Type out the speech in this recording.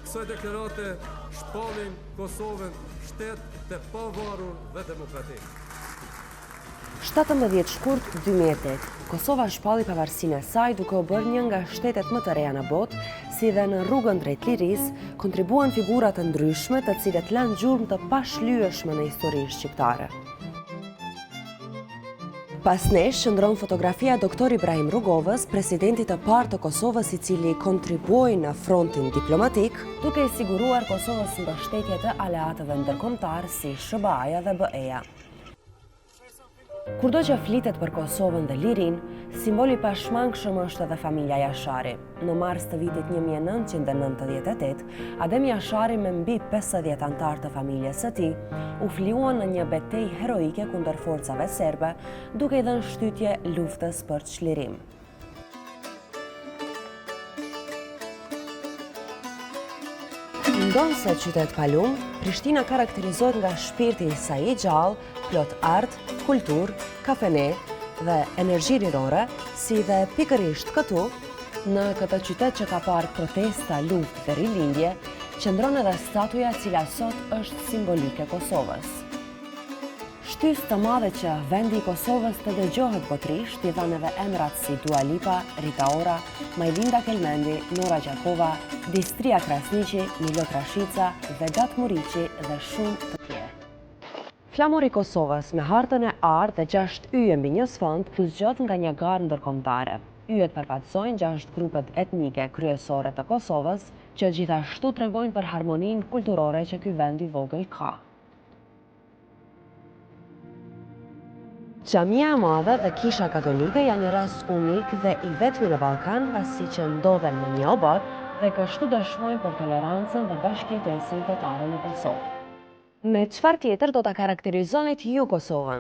kësaj deklarate shpallin Kosovën shtet të pavarur dhe demokratik. 17 shkurt 2008, Kosova shpalli pavarësinë e saj duke u bërë një nga shtetet më të reja në botë, si dhe në rrugën drejt lirisë, kontribuan figura të ndryshme të cilët lënë gjurmë të pashlyeshme në historinë shqiptare. Pas nesh shndron fotografia Dr. Ibrahim Rugovës, presidentit të parë të Kosovës i cili kontribuoi në frontin diplomatik, duke i siguruar Kosovës mbështetje të aleatëve ndërkombëtar si SBA-ja dhe BE-ja. Kurdo që flitet për Kosovën dhe lirin, simboli pashmangshëm është edhe familja Jashari. Në mars të vitit 1998, Adem Jashari me mbi 50 antar të familjes së tij u fliuan në një betejë heroike kundër forcave serbe, duke i dhënë shtytje luftës për çlirim. Ndonë se qytet palum, Prishtina karakterizohet nga shpirti i saj i gjallë, plot art, kultur, kafene dhe energji lirore, si dhe pikërisht këtu, në këtë qytet që ka parë protesta, luftë dhe rilindje, qëndron edhe statuja cila sot është simbolike Kosovës. Shtysë të madhe që vendi i Kosovës të dëgjohet botërisht i dhanë edhe emrat si Dua Lipa, Rita Ora, Majlinda Kelmendi, Nora Gjakova, Distria Krasniqi, Milo Trashica, Vedat Muriqi dhe shumë të tjerë. Flamuri i Kosovës me hartën e ardhë dhe 6 yje mbi një sfond u zgjodh nga një garë ndërkombëtare. Yjet përfaqësojnë 6 grupet etnike kryesore të Kosovës, që gjithashtu tregojnë për harmoninë kulturore që ky vend i vogël ka. Xhamia e madhe dhe kisha katolike janë një rast unik dhe i vetmi në Ballkan, pasi që ndodhen në një obor dhe kështu dëshmojnë për tolerancën dhe bashkëjetesën fetare në Kosovë. Me çfarë tjetër do ta karakterizonit ju Kosovën?